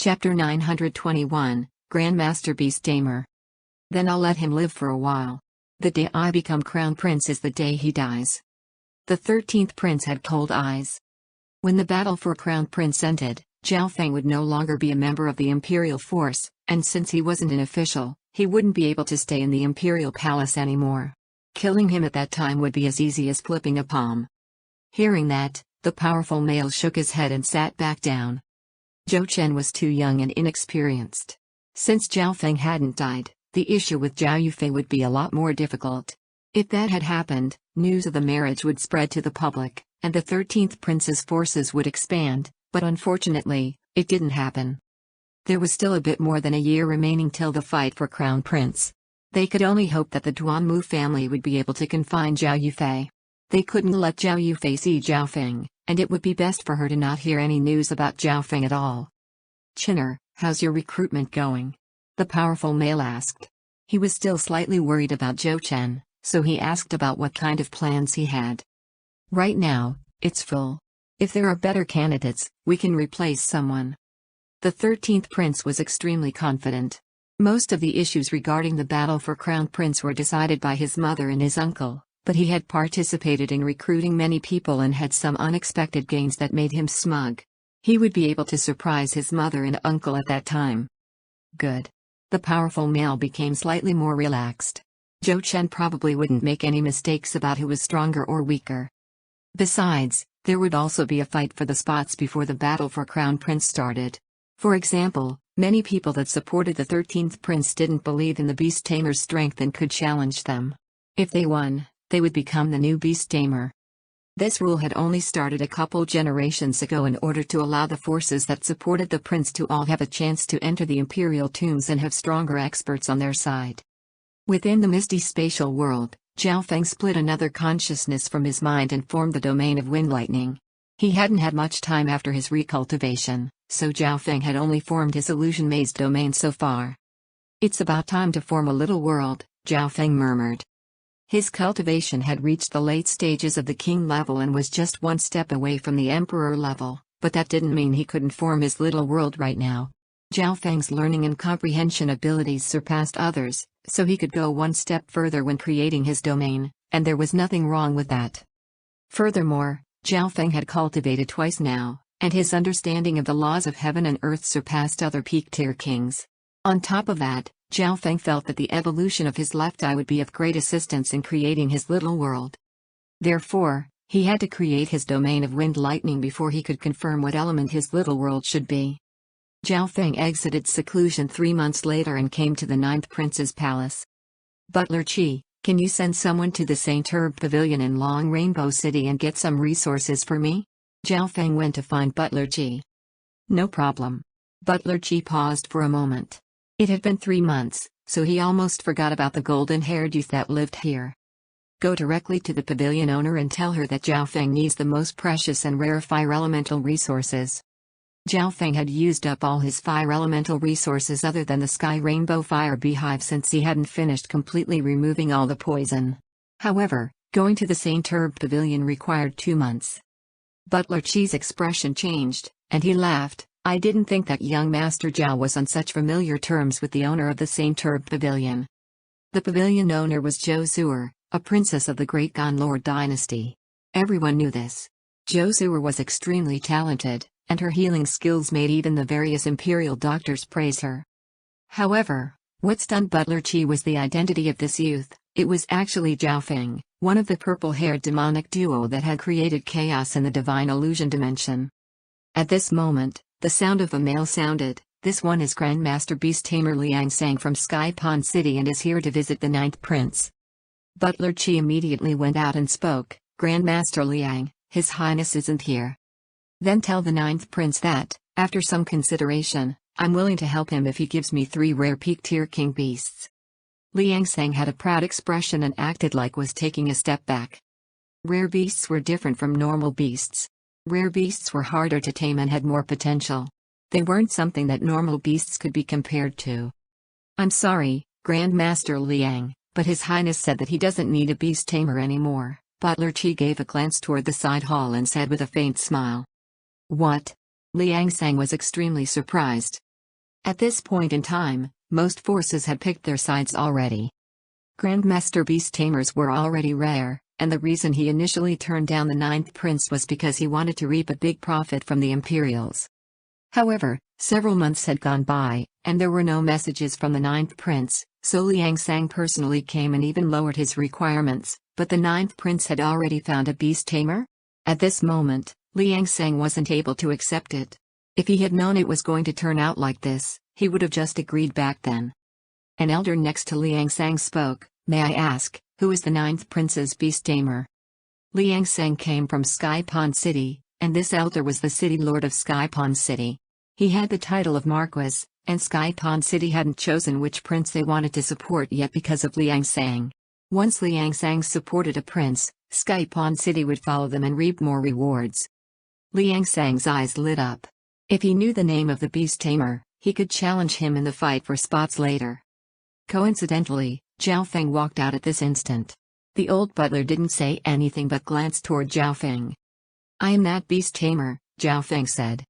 Chapter 921, Grandmaster Beast Tamer. Then I'll let him live for a while. The day I become Crown Prince is the day he dies. The 13th Prince had cold eyes. When the battle for Crown Prince ended, Zhao Feng would no longer be a member of the Imperial Force, and since he wasn't an official, he wouldn't be able to stay in the Imperial Palace anymore. Killing him at that time would be as easy as flipping a palm. Hearing that, the powerful male shook his head and sat back down. Zhou Chen was too young and inexperienced. Since Zhao Feng hadn't died, the issue with Zhao Yufei would be a lot more difficult. If that had happened, news of the marriage would spread to the public, and the 13th Prince's forces would expand, but unfortunately, it didn't happen. There was still a bit more than a year remaining till the fight for Crown Prince. They could only hope that the Duanmu family would be able to confine Zhao Yufei. They couldn't let Zhao Yufei see Zhao Feng, and it would be best for her to not hear any news about Zhao Feng at all. "Chinner, how's your recruitment going?" the powerful male asked. He was still slightly worried about Zhou Chen, so he asked about what kind of plans he had. "Right now, it's full. If there are better candidates, we can replace someone." The 13th Prince was extremely confident. Most of the issues regarding the battle for Crown Prince were decided by his mother and his uncle, but he had participated in recruiting many people and had some unexpected gains that made him smug. He would be able to surprise his mother and uncle at that time. Good. The powerful male became slightly more relaxed. Zhou Chen probably wouldn't make any mistakes about who was stronger or weaker. Besides, there would also be a fight for the spots before the battle for Crown Prince started. For example, many people that supported the 13th Prince didn't believe in the Beast Tamer's strength and could challenge them. If they won, they would become the new Beast Tamer. This rule had only started a couple generations ago in order to allow the forces that supported the prince to all have a chance to enter the imperial tombs and have stronger experts on their side. Within the misty spatial world, Zhao Feng split another consciousness from his mind and formed the domain of wind lightning. He hadn't had much time after his recultivation, so Zhao Feng had only formed his illusion maze domain so far. "It's about time to form a little world," Zhao Feng murmured. His cultivation had reached the late stages of the king level and was just one step away from the emperor level, but that didn't mean he couldn't form his little world right now. Zhao Feng's learning and comprehension abilities surpassed others, so he could go one step further when creating his domain, and there was nothing wrong with that. Furthermore, Zhao Feng had cultivated twice now, and his understanding of the laws of heaven and earth surpassed other peak-tier kings. On top of that, Zhao Feng felt that the evolution of his left eye would be of great assistance in creating his little world. Therefore, he had to create his domain of wind lightning before he could confirm what element his little world should be. Zhao Feng exited seclusion 3 months later and came to the 9th Prince's palace. "Butler Qi, can you send someone to the St. Herb Pavilion in Long Rainbow City and get some resources for me?" Zhao Feng went to find Butler Qi. "No problem." Butler Qi paused for a moment. It had been 3 months, so he almost forgot about the golden-haired youth that lived here. "Go directly to the pavilion owner and tell her that Zhao Feng needs the most precious and rare fire elemental resources." Zhao Feng had used up all his fire elemental resources other than the Sky Rainbow Fire Beehive since he hadn't finished completely removing all the poison. However, going to the St. Herb Pavilion required 2 months. Butler Qi's expression changed, and he laughed. "I didn't think that young Master Zhao was on such familiar terms with the owner of the St. Herb Pavilion." The pavilion owner was Zhou Zuer, a princess of the Great Gonlord dynasty. Everyone knew this. Zhou Zuer was extremely talented, and her healing skills made even the various imperial doctors praise her. However, what stunned Butler Qi was the identity of this youth. It was actually Zhao Feng, one of the purple-haired demonic duo that had created chaos in the divine illusion dimension. At this moment, the sound of a male sounded. "This one is Grandmaster Beast Tamer Liang sang from Sky Pond City and is here to visit the 9th Prince." Butler Qi immediately went out and spoke. "Grandmaster Liang, His Highness isn't here." "Then tell the 9th Prince that, after some consideration, I'm willing to help him if he gives me 3 rare peak-tier king beasts." Liang Sang had a proud expression and acted like was taking a step back. Rare beasts were different from normal beasts. Rare beasts were harder to tame and had more potential. They weren't something that normal beasts could be compared to. "I'm sorry, Grandmaster Liang, but His Highness said that he doesn't need a beast tamer anymore." Butler Qi gave a glance toward the side hall and said with a faint smile. "What?" Liang Sang was extremely surprised. At this point in time, most forces had picked their sides already. Grandmaster Beast Tamers were already rare, and the reason he initially turned down the ninth prince was because he wanted to reap a big profit from the Imperials. However, several months had gone by, and there were no messages from the ninth prince, so Liang Sang personally came and even lowered his requirements, but the ninth prince had already found a beast tamer? At this moment, Liang Sang wasn't able to accept it. If he had known it was going to turn out like this, he would have just agreed back then. An elder next to Liang Sang spoke, "May I ask, who is the ninth prince's beast tamer?" Liang Sang came from Sky Pond City, and this elder was the city lord of Sky Pond City. He had the title of Marquis, and Sky Pond City hadn't chosen which prince they wanted to support yet because of Liang Sang. Once Liang Sang supported a prince, Sky Pond City would follow them and reap more rewards. Liang Sang's eyes lit up. If he knew the name of the beast tamer, he could challenge him in the fight for spots later. Coincidentally, Zhao Feng walked out at this instant. The old butler didn't say anything but glanced toward Zhao Feng. "I am that beast tamer," Zhao Feng said.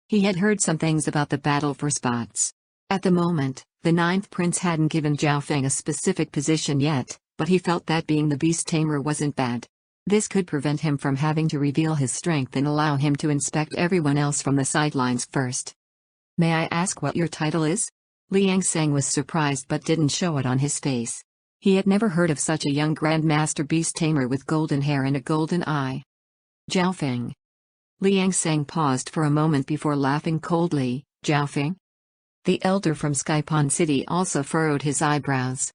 He had heard some things about the battle for spots. At the moment, the ninth prince hadn't given Zhao Feng a specific position yet, but he felt that being the beast tamer wasn't bad. This could prevent him from having to reveal his strength and allow him to inspect everyone else from the sidelines first. "May I ask what your title is?" Liang Sang was surprised but didn't show it on his face. He had never heard of such a young Grandmaster Beast Tamer with golden hair and a golden eye. "Zhao Feng." Liang Sang paused for a moment before laughing coldly. "Zhao Feng?" The elder from Sky Pond City also furrowed his eyebrows.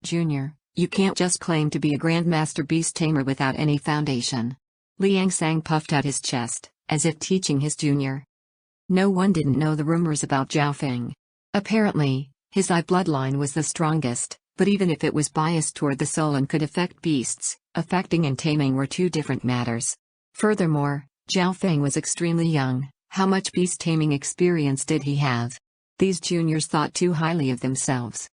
"Junior, you can't just claim to be a Grandmaster Beast Tamer without any foundation." Liang Sang puffed out his chest, as if teaching his junior. No one didn't know the rumors about Zhao Feng. Apparently, his eye bloodline was the strongest, but even if it was biased toward the soul and could affect beasts, affecting and taming were two different matters. Furthermore, Zhao Feng was extremely young. How much beast taming experience did he have? These juniors thought too highly of themselves.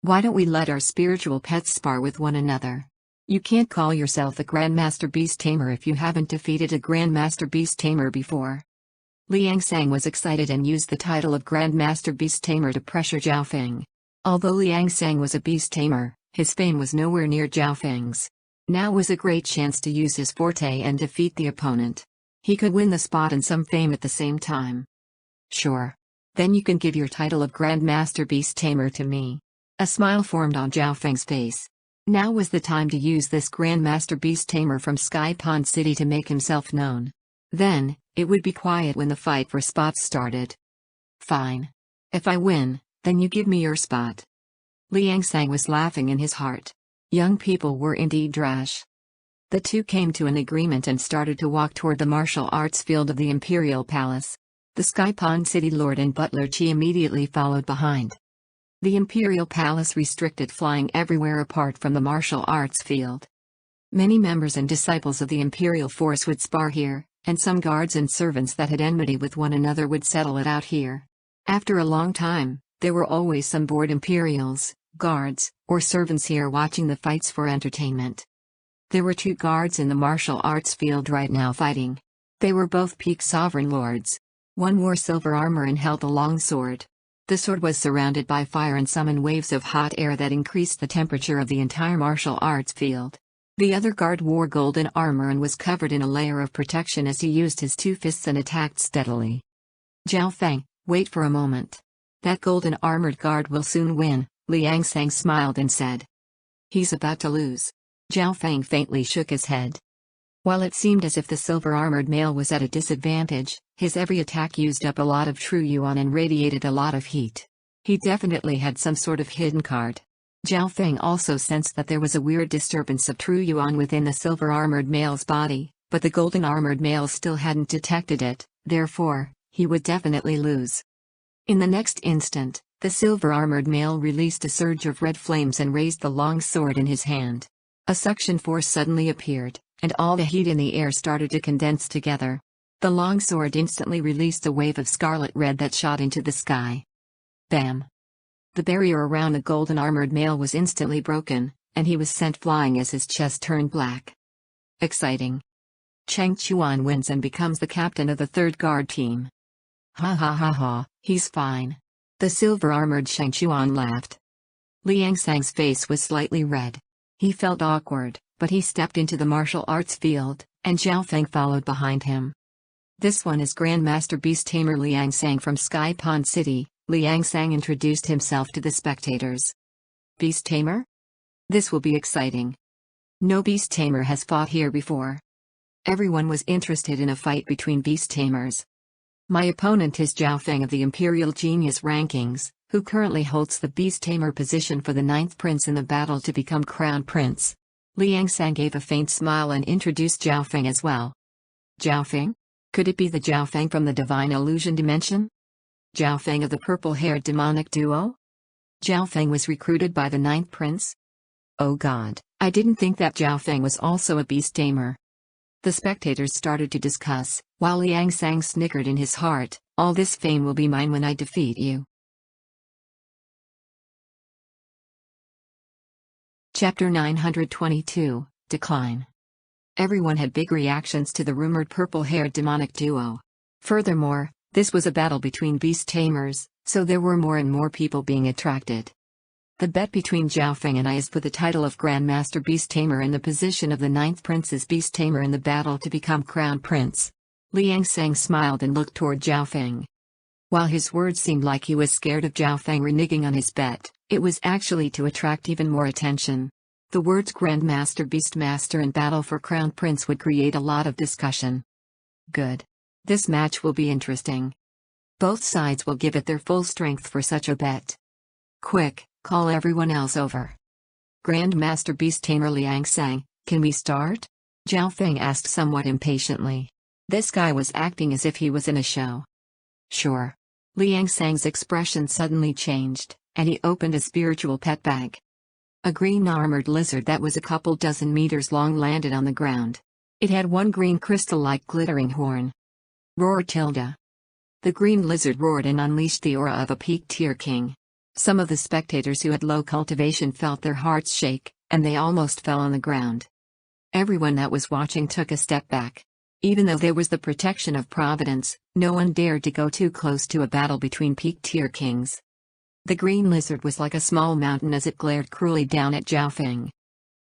"Why don't we let our spiritual pets spar with one another? You can't call yourself a Grandmaster Beast Tamer if you haven't defeated a Grandmaster Beast Tamer before." Liang Sang was excited and used the title of Grandmaster Beast Tamer to pressure Zhao Feng. Although Liang Sang was a beast tamer, his fame was nowhere near Zhao Feng's. Now was a great chance to use his forte and defeat the opponent. He could win the spot and some fame at the same time. "Sure. Then you can give your title of Grandmaster Beast Tamer to me." A smile formed on Zhao Feng's face. Now was the time to use this Grandmaster Beast Tamer from Sky Pond City to make himself known. Then, it would be quiet when the fight for spots started. "Fine. If I win, then you give me your spot." Liang Sang was laughing in his heart. Young people were indeed rash. The two came to an agreement and started to walk toward the martial arts field of the Imperial Palace. The Sky Pond City Lord and Butler Chi immediately followed behind. The Imperial Palace restricted flying everywhere apart from the martial arts field. Many members and disciples of the Imperial force would spar here, and some guards and servants that had enmity with one another would settle it out here. After a long time, there were always some bored Imperials, guards, or servants here watching the fights for entertainment. There were two guards in the martial arts field right now fighting. They were both peak sovereign lords. One wore silver armor and held a long sword. The sword was surrounded by fire and summoned waves of hot air that increased the temperature of the entire martial arts field. The other guard wore golden armor and was covered in a layer of protection as he used his two fists and attacked steadily. "Zhao Feng, wait for a moment. That golden armored guard will soon win," Liang Sang smiled and said. "He's about to lose." Zhao Feng faintly shook his head. While it seemed as if the silver-armored male was at a disadvantage, his every attack used up a lot of true yuan and radiated a lot of heat. He definitely had some sort of hidden card. Zhao Feng also sensed that there was a weird disturbance of true yuan within the silver-armored male's body, but the golden-armored male still hadn't detected it, therefore, he would definitely lose. In the next instant, the silver-armored male released a surge of red flames and raised the long sword in his hand. A suction force suddenly appeared, and all the heat in the air started to condense together. The long sword instantly released a wave of scarlet red that shot into the sky. Bam! The barrier around the golden-armored male was instantly broken, and he was sent flying as his chest turned black. Exciting. Cheng Chuan wins and becomes the captain of the third guard team. Ha ha ha ha, he's fine. The silver-armored Shang Chuan laughed. Liang Sang's face was slightly red. He felt awkward, but he stepped into the martial arts field, and Zhao Feng followed behind him. This one is Grandmaster Beast Tamer Liang Sang from Sky Pond City. Liang Sang introduced himself to the spectators. Beast Tamer? This will be exciting. No beast tamer has fought here before. Everyone was interested in a fight between beast tamers. My opponent is Zhao Feng of the Imperial Genius Rankings, who currently holds the beast tamer position for the 9th prince in the battle to become crown prince. Liang Sang gave a faint smile and introduced Zhao Feng as well. Zhao Feng? Could it be the Zhao Feng from the Divine Illusion Dimension? Zhao Feng of the purple-haired demonic duo? Zhao Feng was recruited by the 9th prince? Oh god, I didn't think that Zhao Feng was also a beast tamer. The spectators started to discuss, while Liang Sang snickered in his heart, all this fame will be mine when I defeat you. Chapter 922, Decline. Everyone had big reactions to the rumored purple-haired demonic duo. Furthermore, this was a battle between beast tamers, so there were more and more people being attracted. The bet between Zhao Feng and I is for the title of Grandmaster Beast Tamer and the position of the 9th Prince's Beast Tamer in the battle to become Crown Prince. Liang Sang smiled and looked toward Zhao Feng. While his words seemed like he was scared of Zhao Feng reneging on his bet, it was actually to attract even more attention. The words Grandmaster Beastmaster and Battle for Crown Prince would create a lot of discussion. Good. This match will be interesting. Both sides will give it their full strength for such a bet. Quick, call everyone else over. Grandmaster Beast Tamer Liang Sang, can we start? Zhao Feng asked somewhat impatiently. This guy was acting as if he was in a show. Sure. Liang Sang's expression suddenly changed, and he opened a spiritual pet bag. A green armored lizard that was a couple dozen meters long landed on the ground. It had one green crystal-like glittering horn. Roar tilde. The green lizard roared and unleashed the aura of a peak-tier king. Some of the spectators who had low cultivation felt their hearts shake, and they almost fell on the ground. Everyone that was watching took a step back. Even though there was the protection of Providence, no one dared to go too close to a battle between peak-tier kings. The green lizard was like a small mountain as it glared cruelly down at Zhao Feng.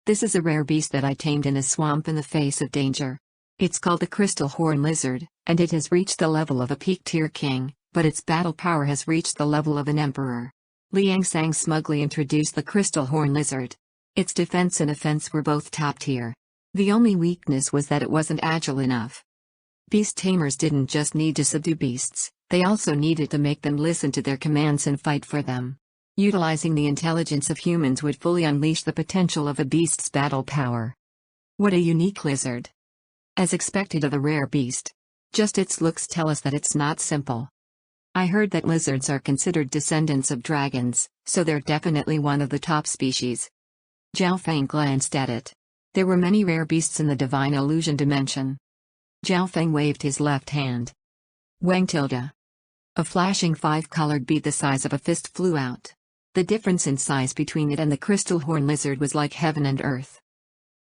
This is a rare beast that I tamed in a swamp in the face of danger. It's called the Crystal Horn Lizard, and it has reached the level of a peak-tier king, but its battle power has reached the level of an emperor. Liang Sang smugly introduced the Crystal Horn Lizard. Its defense and offense were both top-tier. The only weakness was that it wasn't agile enough. Beast tamers didn't just need to subdue beasts, they also needed to make them listen to their commands and fight for them. Utilizing the intelligence of humans would fully unleash the potential of a beast's battle power. What a unique lizard. As expected of a rare beast. Just its looks tell us that it's not simple. I heard that lizards are considered descendants of dragons, so they're definitely one of the top species. Zhao Feng glanced at it. There were many rare beasts in the Divine Illusion Dimension. Zhao Feng waved his left hand. Wang tilde. A flashing 5-colored bead the size of a fist flew out. The difference in size between it and the Crystal Horn Lizard was like heaven and earth.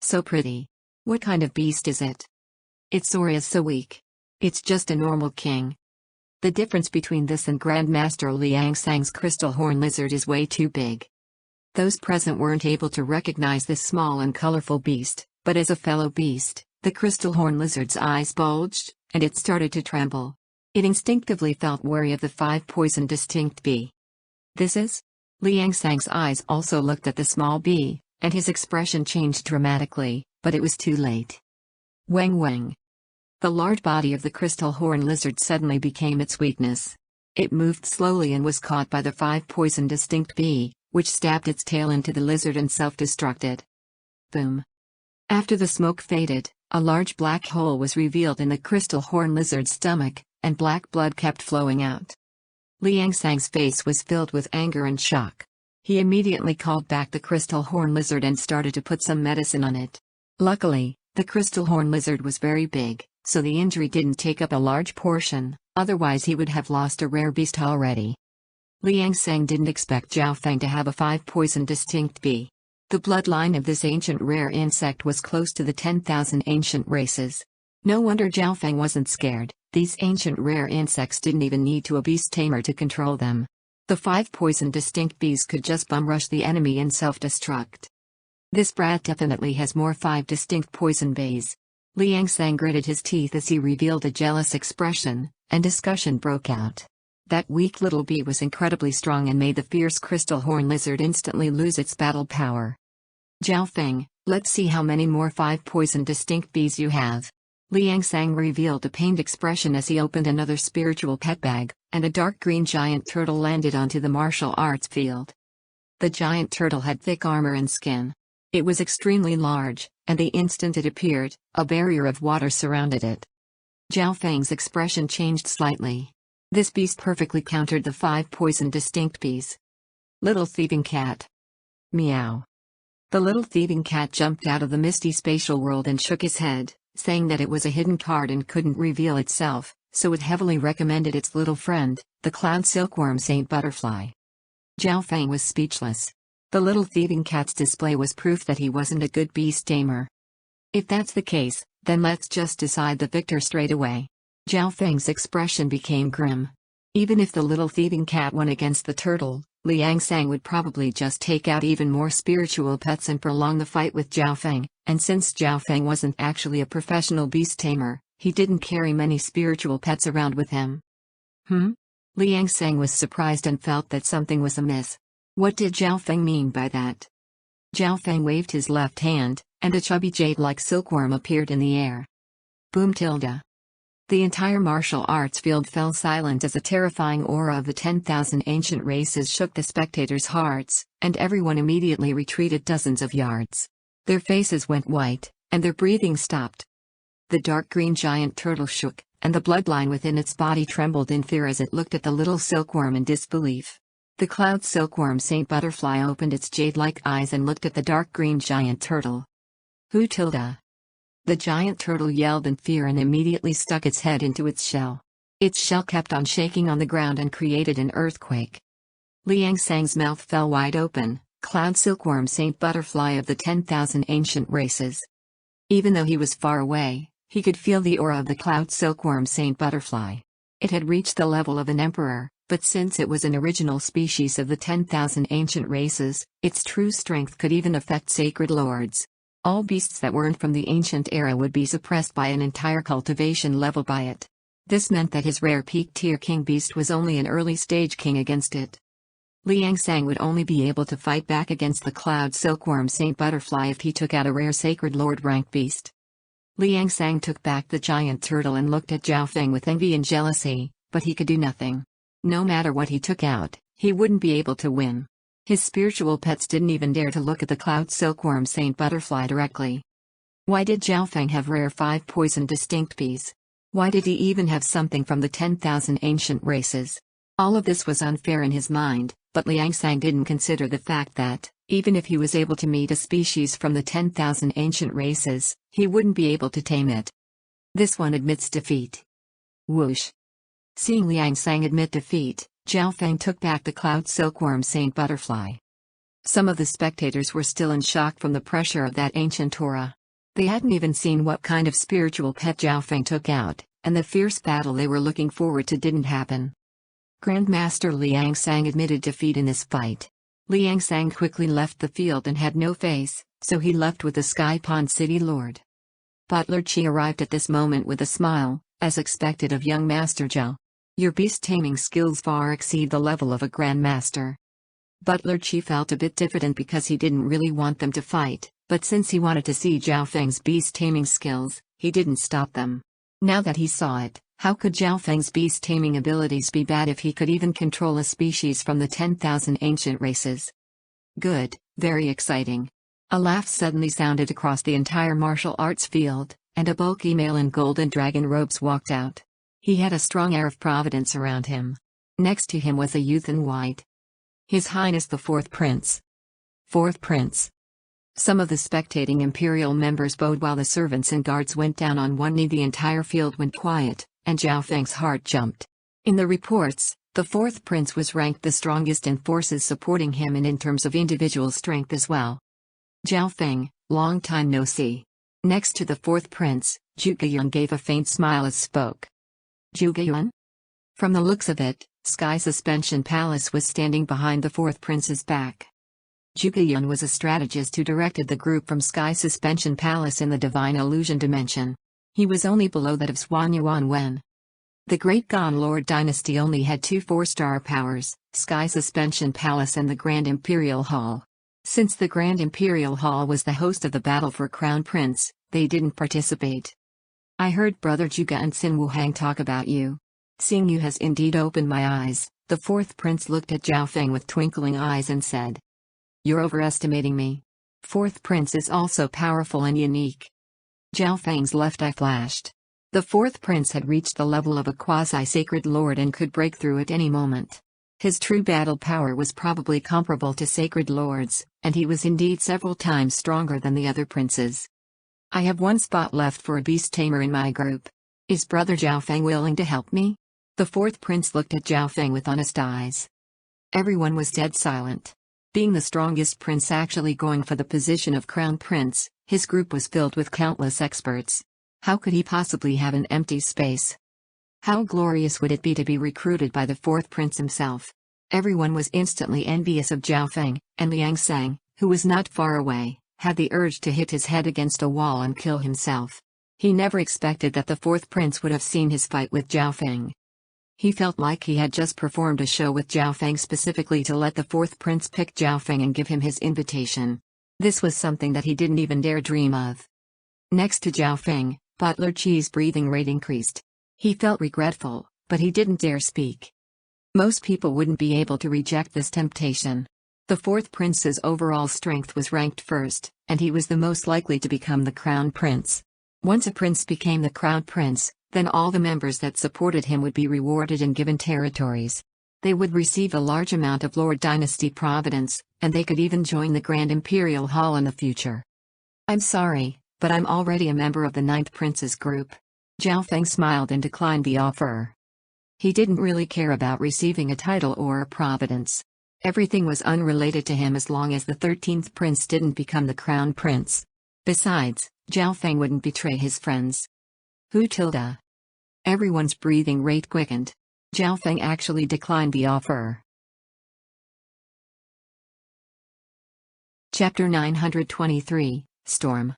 So pretty. What kind of beast is it? Its aura is so weak. It's just a normal king. The difference between this and Grandmaster Liang Sang's Crystal Horn Lizard is way too big. Those present weren't able to recognize this small and colorful beast, but as a fellow beast, the Crystal Horn Lizard's eyes bulged, and it started to tremble. It instinctively felt wary of the 5-poison distinct bee. This is? Liang Sang's eyes also looked at the small bee, and his expression changed dramatically, but it was too late. Wang Wang. The large body of the Crystal Horn Lizard suddenly became its weakness. It moved slowly and was caught by the 5-poison distinct bee, which stabbed its tail into the lizard and self-destructed. Boom. After the smoke faded, a large black hole was revealed in the Crystal Horn Lizard's stomach, and black blood kept flowing out. Liang Sang's face was filled with anger and shock. He immediately called back the Crystal Horn Lizard and started to put some medicine on it. Luckily, the Crystal Horn Lizard was very big, so the injury didn't take up a large portion, otherwise he would have lost a rare beast already. Liang Sang didn't expect Zhao Feng to have a 5-poison distinct bee. The bloodline of this ancient rare insect was close to the 10,000 ancient races. No wonder Zhao Feng wasn't scared. These ancient rare insects didn't even need to a beast tamer to control them. The 5 poisoned distinct bees could just bum rush the enemy in self-destruct. This brat definitely has more 5 distinct poison bees. Liang Sang gritted his teeth as he revealed a jealous expression, and discussion broke out. That weak little bee was incredibly strong and made the fierce crystal horn lizard instantly lose its battle power. Zhao Feng, let's see how many more 5 poison distinct bees you have. Liang Sang revealed a pained expression as he opened another spiritual pet bag, and a dark green giant turtle landed onto the martial arts field. The giant turtle had thick armor and skin. It was extremely large, and the instant it appeared, a barrier of water surrounded it. Zhao Feng's expression changed slightly. This beast perfectly countered the 5 poison distinct bees. Little thieving cat. Meow. The little thieving cat jumped out of the misty spatial world and shook his head, saying that it was a hidden card and couldn't reveal itself, so it heavily recommended its little friend, the cloud silkworm Saint Butterfly. Zhao Feng was speechless. The little thieving cat's display was proof that he wasn't a good beast tamer. If that's the case, then let's just decide the victor straight away. Zhao Feng's expression became grim. Even if the little thieving cat won against the turtle, Liang Sang would probably just take out even more spiritual pets and prolong the fight with Zhao Feng, and since Zhao Feng wasn't actually a professional beast tamer, he didn't carry many spiritual pets around with him. Liang Sang was surprised and felt that something was amiss. What did Zhao Feng mean by that? Zhao Feng waved his left hand, and a chubby jade-like silkworm appeared in the air. Boom tilde. The entire martial arts field fell silent as a terrifying aura of the 10,000 ancient races shook the spectators' hearts, and everyone immediately retreated dozens of yards. Their faces went white, and their breathing stopped. The dark green giant turtle shook, and the bloodline within its body trembled in fear as it looked at the little silkworm in disbelief. The cloud silkworm Saint Butterfly opened its jade-like eyes and looked at the dark green giant turtle. Who tilde? The giant turtle yelled in fear and immediately stuck its head into its shell. Its shell kept on shaking on the ground and created an earthquake. Liang Sang's mouth fell wide open, cloud silkworm Saint Butterfly of the 10,000 ancient races. Even though he was far away, he could feel the aura of the cloud silkworm Saint Butterfly. It had reached the level of an emperor, but since it was an original species of the 10,000 ancient races, its true strength could even affect sacred lords. All beasts that weren't from the ancient era would be suppressed by an entire cultivation level by it. This meant that his rare peak-tier king beast was only an early-stage king against it. Liang Sang would only be able to fight back against the cloud silkworm Saint Butterfly if he took out a rare sacred lord rank beast. Liang Sang took back the giant turtle and looked at Zhao Feng with envy and jealousy, but he could do nothing. No matter what he took out, he wouldn't be able to win. His spiritual pets didn't even dare to look at the cloud silkworm Saint Butterfly directly. Why did Zhao Feng have rare 5 poison distinct bees? Why did he even have something from the 10,000 ancient races? All of this was unfair in his mind, but Liang Sang didn't consider the fact that, even if he was able to meet a species from the 10,000 ancient races, he wouldn't be able to tame it. This one admits defeat. Whoosh. Seeing Liang Sang admit defeat, Zhao Feng took back the cloud silkworm Saint Butterfly. Some of the spectators were still in shock from the pressure of that ancient aura. They hadn't even seen what kind of spiritual pet Zhao Feng took out, and the fierce battle they were looking forward to didn't happen. Grandmaster Liang Sang admitted defeat in this fight. Liang Sang quickly left the field and had no face, so he left with the Sky Pond City Lord. Butler Chi arrived at this moment with a smile, as expected of young Master Zhao. Your beast taming skills far exceed the level of a grandmaster. Butler Chi felt a bit diffident because he didn't really want them to fight, but since he wanted to see Zhao Feng's beast taming skills, he didn't stop them. Now that he saw it, how could Zhao Feng's beast taming abilities be bad if he could even control a species from the 10,000 ancient races? Good, very exciting. A laugh suddenly sounded across the entire martial arts field, and a bulky male in golden dragon robes walked out. He had a strong air of providence around him. Next to him was a youth in white. His Highness the 4th Prince. 4th Prince. Some of the spectating imperial members bowed while the servants and guards went down on one knee. The entire field went quiet, and Zhao Feng's heart jumped. In the reports, the 4th Prince was ranked the strongest in forces supporting him and in terms of individual strength as well. Zhao Feng, long time no see. Next to the 4th Prince, Zhuge Yun gave a faint smile as spoke. Zhuge Yun? From the looks of it, Sky Suspension Palace was standing behind the fourth prince's back. Zhuge was a strategist who directed the group from Sky Suspension Palace in the Divine Illusion Dimension. He was only below that of Xuanyuan Wen. The Great Gon Lord Dynasty only had two 4-star powers, Sky Suspension Palace and the Grand Imperial Hall. Since the Grand Imperial Hall was the host of the battle for Crown Prince, they didn't participate. I heard Brother Zhuge and Xin Wuhang talk about you. Seeing you has indeed opened my eyes. The fourth prince looked at Zhao Feng with twinkling eyes and said, "You're overestimating me. Fourth prince is also powerful and unique." Zhao Feng's left eye flashed. The fourth prince had reached the level of a quasi-sacred lord and could break through at any moment. His true battle power was probably comparable to sacred lords, and he was indeed several times stronger than the other princes. I have one spot left for a beast tamer in my group. Is Brother Zhao Feng willing to help me? The fourth prince looked at Zhao Feng with honest eyes. Everyone was dead silent. Being the strongest prince actually going for the position of crown prince, his group was filled with countless experts. How could he possibly have an empty space? How glorious would it be to be recruited by the fourth prince himself? Everyone was instantly envious of Zhao Feng, and Liang Sang, who was not far away, had the urge to hit his head against a wall and kill himself. He never expected that the fourth prince would have seen his fight with Zhao Feng. He felt like he had just performed a show with Zhao Feng specifically to let the fourth prince pick Zhao Feng and give him his invitation. This was something that he didn't even dare dream of. Next to Zhao Feng, Butler Qi's breathing rate increased. He felt regretful, but he didn't dare speak. Most people wouldn't be able to reject this temptation. The fourth prince's overall strength was ranked first, and he was the most likely to become the crown prince. Once a prince became the crown prince, then all the members that supported him would be rewarded and given territories. They would receive a large amount of Lord Dynasty providence, and they could even join the Grand Imperial Hall in the future. I'm sorry, but I'm already a member of the Ninth Prince's group. Zhao Feng smiled and declined the offer. He didn't really care about receiving a title or a providence. Everything was unrelated to him as long as the 13th prince didn't become the crown prince. Besides, Zhao Feng wouldn't betray his friends. Who tilde? Everyone's breathing rate quickened. Zhao Feng actually declined the offer. Chapter 923, Storm.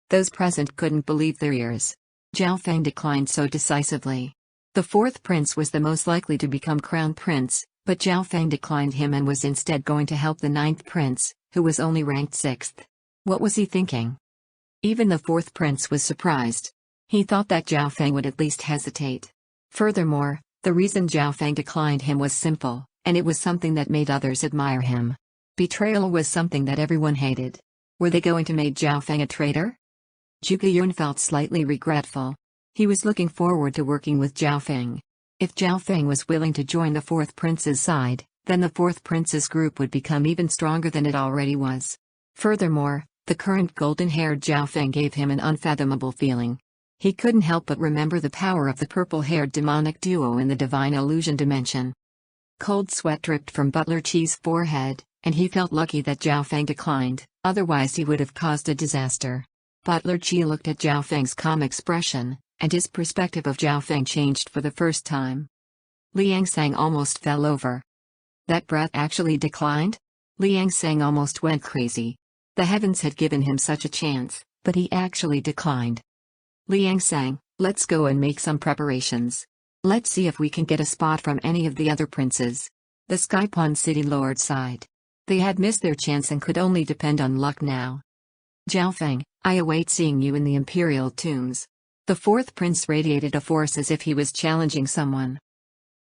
Those present couldn't believe their ears. Zhao Feng declined so decisively. The fourth prince was the most likely to become crown prince, but Zhao Feng declined him and was instead going to help the ninth prince, who was only ranked 6th. What was he thinking? Even the fourth prince was surprised. He thought that Zhao Feng would at least hesitate. Furthermore, the reason Zhao Feng declined him was simple, and it was something that made others admire him. Betrayal was something that everyone hated. Were they going to make Zhao Feng a traitor? Zhuge Yun felt slightly regretful. He was looking forward to working with Zhao Feng. If Zhao Feng was willing to join the fourth prince's side, then the fourth prince's group would become even stronger than it already was. Furthermore, the current golden-haired Zhao Feng gave him an unfathomable feeling. He couldn't help but remember the power of the purple-haired demonic duo in the Divine Illusion Dimension. Cold sweat dripped from Butler Qi's forehead, and he felt lucky that Zhao Feng declined, otherwise he would have caused a disaster. Butler Qi looked at Zhao Feng's calm expression, and his perspective of Zhao Feng changed for the first time. Liang Sang almost fell over. That breath actually declined? Liang Sang almost went crazy. The heavens had given him such a chance, but he actually declined. Liang Sang, let's go and make some preparations. Let's see if we can get a spot from any of the other princes. The Skypon City Lord sighed. They had missed their chance and could only depend on luck now. Zhao Feng, I await seeing you in the Imperial Tombs. The fourth prince radiated a force as if he was challenging someone.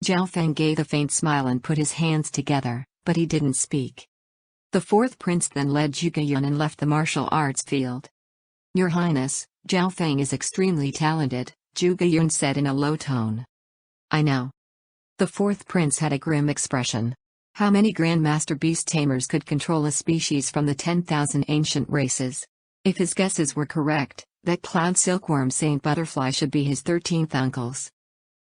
Zhao Feng gave a faint smile and put his hands together, but he didn't speak. The fourth prince then led Zhuge Yun and left the martial arts field. Your Highness, Zhao Feng is extremely talented, Zhuge Yun said in a low tone. I know. The fourth prince had a grim expression. How many Grandmaster Beast Tamers could control a species from the 10,000 ancient races? If his guesses were correct, that cloud silkworm Saint Butterfly should be his 13th uncle's.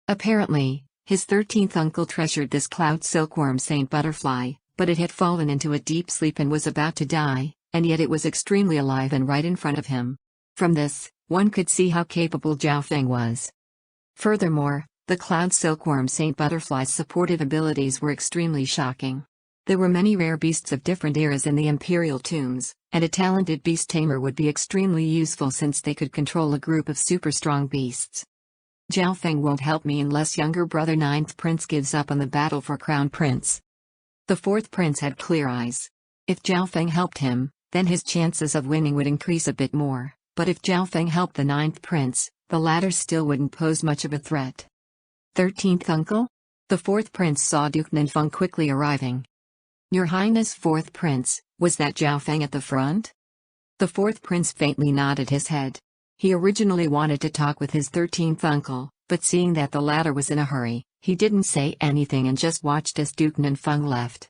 Apparently, his 13th uncle treasured this cloud silkworm Saint Butterfly, but it had fallen into a deep sleep and was about to die, and yet it was extremely alive and right in front of him. From this, one could see how capable Zhao Feng was. Furthermore, The cloud silkworm Saint Butterfly's supportive abilities were extremely shocking. There were many rare beasts of different eras in the Imperial tombs, and a talented beast tamer would be extremely useful since they could control a group of super strong beasts. Zhao Feng won't help me unless younger brother 9th Prince gives up on the battle for Crown Prince. The 4th Prince had clear eyes. If Zhao Feng helped him, then his chances of winning would increase a bit more, but if Zhao Feng helped the 9th Prince, the latter still wouldn't pose much of a threat. 13th Uncle? The 4th Prince saw Duke Ninfeng quickly arriving. Your Highness 4th Prince, was that Zhao Feng at the front? The 4th Prince faintly nodded his head. He originally wanted to talk with his 13th uncle, but seeing that the latter was in a hurry, he didn't say anything and just watched as Duke Ninfeng left.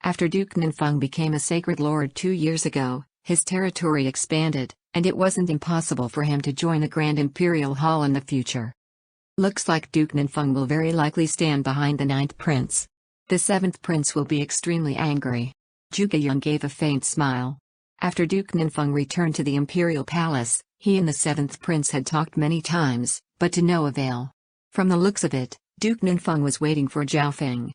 After Duke Ninfeng became a sacred lord 2 years ago, his territory expanded, and it wasn't impossible for him to join the Grand Imperial Hall in the future. Looks like Duke Ninfeng will very likely stand behind the 9th Prince. The 7th Prince will be extremely angry. Zhuge Yun gave a faint smile. After Duke Ninfeng returned to the Imperial Palace, he and the 7th Prince had talked many times, but to no avail. From the looks of it, Duke Ninfeng was waiting for Zhao Feng.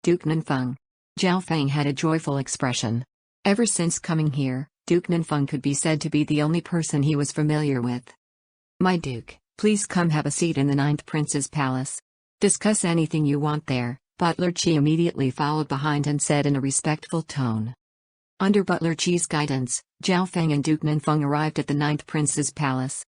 Duke Ninfeng. Zhao Feng had a joyful expression. Ever since coming here, Duke Ninfeng could be said to be the only person he was familiar with. My Duke, please come have a seat in the 9th Prince's palace. Discuss anything you want there, Butler Qi immediately followed behind and said in a respectful tone. Under Butler Qi's guidance, Zhao Feng and Duke Ninfeng arrived at the 9th Prince's palace.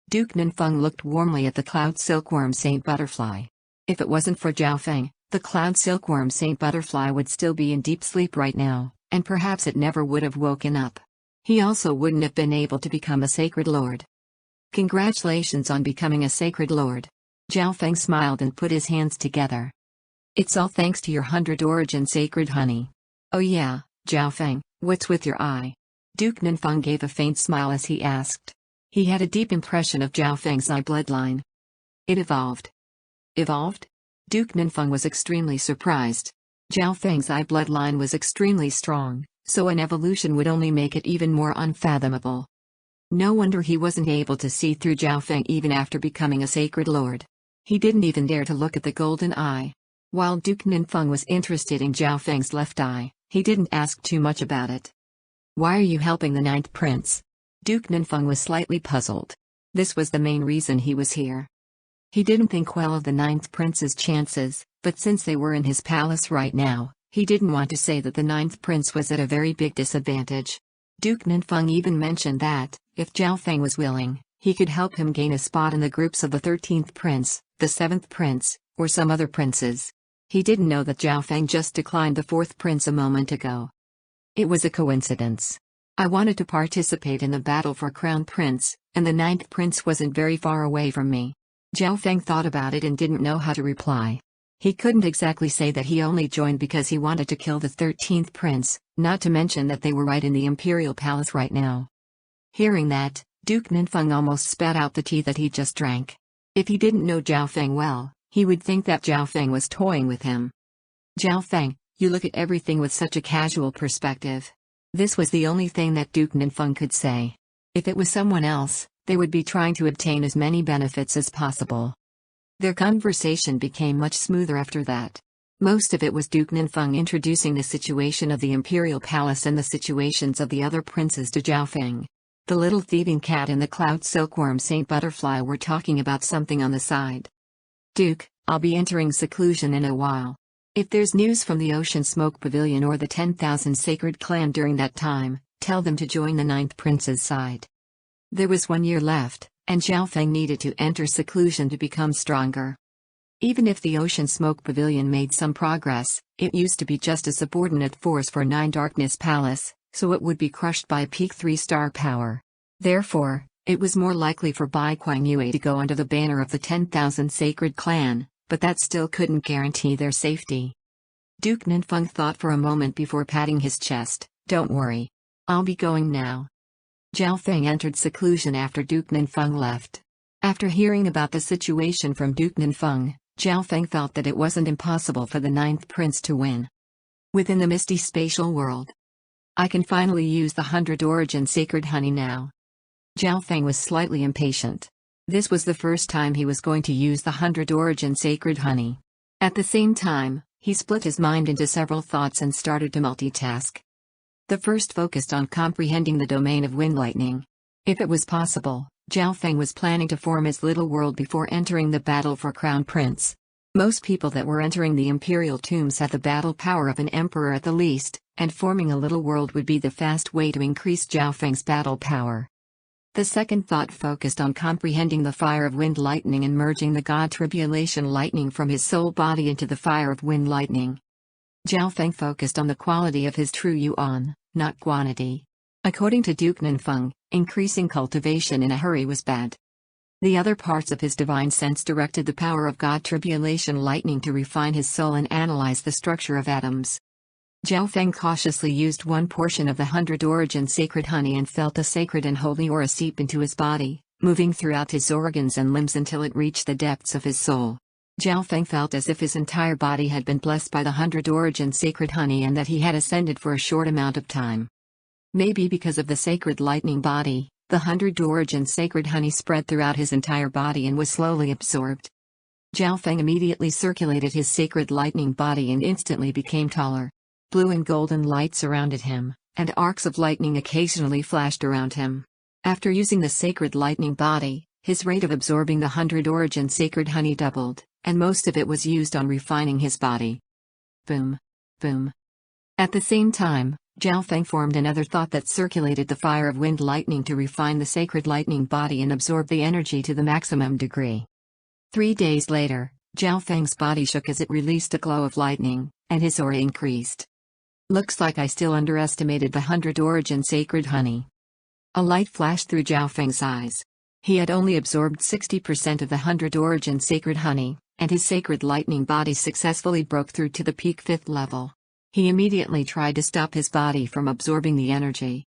Duke Ninfeng looked warmly at the cloud silkworm Saint Butterfly. If it wasn't for Zhao Feng, the cloud silkworm Saint Butterfly would still be in deep sleep right now, and perhaps it never would have woken up. He also wouldn't have been able to become a sacred lord. Congratulations on becoming a sacred lord. Zhao Feng smiled and put his hands together. It's all thanks to your 100 origin sacred honey. Oh yeah, Zhao Feng, what's with your eye? Duke Ninfeng gave a faint smile as he asked. He had a deep impression of Zhao Feng's eye bloodline. It evolved. Evolved? Duke Ninfeng was extremely surprised. Zhao Feng's eye bloodline was extremely strong, so an evolution would only make it even more unfathomable. No wonder he wasn't able to see through Zhao Feng even after becoming a sacred lord. He didn't even dare to look at the golden eye. While Duke Ninfeng was interested in Zhao Feng's left eye, he didn't ask too much about it. Why are you helping the 9th Prince? Duke Ninfeng was slightly puzzled. This was the main reason he was here. He didn't think well of the 9th Prince's chances, but since they were in his palace right now, he didn't want to say that the 9th Prince was at a very big disadvantage. Duke Ninfeng even mentioned that, if Zhao Feng was willing, he could help him gain a spot in the groups of the 13th Prince, the 7th Prince, or some other princes. He didn't know that Zhao Feng just declined the 4th Prince a moment ago. It was a coincidence. I wanted to participate in the battle for Crown Prince, and the 9th Prince wasn't very far away from me. Zhao Feng thought about it and didn't know how to reply. He couldn't exactly say that he only joined because he wanted to kill the 13th Prince, not to mention that they were right in the Imperial Palace right now. Hearing that, Duke Ninfeng almost spat out the tea that he just drank. If he didn't know Zhao Feng well, he would think that Zhao Feng was toying with him. Zhao Feng, you look at everything with such a casual perspective. This was the only thing that Duke Ninfeng could say. If it was someone else, they would be trying to obtain as many benefits as possible. Their conversation became much smoother after that. Most of it was Duke Ninfeng introducing the situation of the Imperial Palace and the situations of the other princes to Zhao Feng. The little thieving cat and the cloud silkworm Saint Butterfly were talking about something on the side. Duke, I'll be entering seclusion in a while. If there's news from the Ocean Smoke Pavilion or the 10,000 Sacred Clan during that time, tell them to join the 9th Prince's side. There was 1 year left, and Zhao Feng needed to enter seclusion to become stronger. Even if the Ocean Smoke Pavilion made some progress, it used to be just a subordinate force for 9 Darkness Palace, so it would be crushed by peak 3-star power. Therefore, it was more likely for Bai Kuangyue to go under the banner of the 10,000 Sacred Clan, but that still couldn't guarantee their safety. Duke Ninfeng thought for a moment before patting his chest. Don't worry. I'll be going now. Zhao Feng entered seclusion after Duke Ninfeng left. After hearing about the situation from Duke Ninfeng, Zhao Feng felt that it wasn't impossible for the 9th Prince to win. Within the misty spatial world, I can finally use the 100 origin sacred honey now. Zhao Feng was slightly impatient. This was the first time he was going to use the 100 origin sacred honey. At the same time, he split his mind into several thoughts and started to multitask. The first focused on comprehending the domain of wind lightning. If it was possible, Zhao Feng was planning to form his little world before entering the battle for Crown Prince. Most people that were entering the imperial tombs had the battle power of an emperor at the least, and forming a little world would be the fast way to increase Zhao Feng's battle power. The second thought focused on comprehending the fire of wind lightning and merging the god tribulation lightning from his soul body into the fire of wind lightning. Zhao Feng focused on the quality of his true yuan, not quantity. According to Duke Nanfeng, increasing cultivation in a hurry was bad. The other parts of his divine sense directed the power of god tribulation lightning to refine his soul and analyze the structure of atoms. Zhao Feng cautiously used one portion of the 100 origin sacred honey and felt a sacred and holy aura seep into his body, moving throughout his organs and limbs until it reached the depths of his soul. Zhao Feng felt as if his entire body had been blessed by the 100 origin sacred honey and that he had ascended for a short amount of time. Maybe because of the sacred lightning body, the 100 origin sacred honey spread throughout his entire body and was slowly absorbed. Zhao Feng immediately circulated his sacred lightning body and instantly became taller. Blue and golden light surrounded him, and arcs of lightning occasionally flashed around him. After using the sacred lightning body, his rate of absorbing the 100 origin sacred honey doubled, and most of it was used on refining his body. Boom. Boom. At the same time, Zhao Feng formed another thought that circulated the fire of wind lightning to refine the sacred lightning body and absorb the energy to the maximum degree. 3 days later, Zhao Feng's body shook as it released a glow of lightning, and his aura increased. Looks like I still underestimated the 100 origin sacred honey. A light flashed through Zhao Feng's eyes. He had only absorbed 60% of the 100 origin sacred honey, and his sacred lightning body successfully broke through to the peak 5th level. He immediately tried to stop his body from absorbing the energy.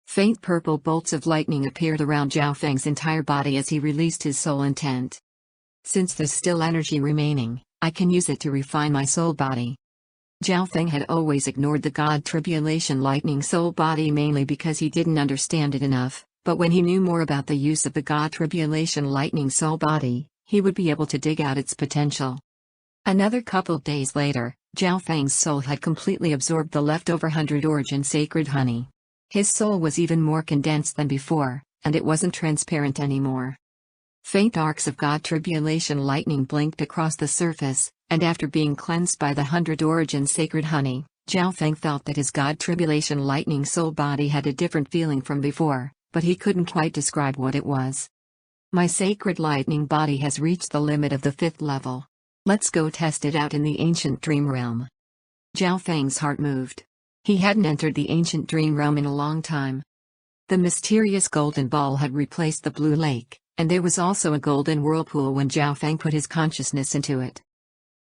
Faint purple bolts of lightning appeared around Zhao Feng's entire body as he released his soul intent. Since there's still energy remaining, I can use it to refine my soul body. Zhao Feng had always ignored the god tribulation lightning soul body mainly because he didn't understand it enough, but when he knew more about the use of the god tribulation lightning soul body, he would be able to dig out its potential. Another couple days later, Zhao Feng's soul had completely absorbed the leftover 100 origin sacred honey. His soul was even more condensed than before, and it wasn't transparent anymore. Faint arcs of god tribulation lightning blinked across the surface, and after being cleansed by the 100 origin sacred honey, Zhao Feng felt that his god tribulation lightning soul body had a different feeling from before, but he couldn't quite describe what it was. My sacred lightning body has reached the limit of the 5th level. Let's go test it out in the ancient dream realm. Zhao Feng's heart moved. He hadn't entered the ancient dream realm in a long time. The mysterious golden ball had replaced the blue lake, and there was also a golden whirlpool when Zhao Feng put his consciousness into it.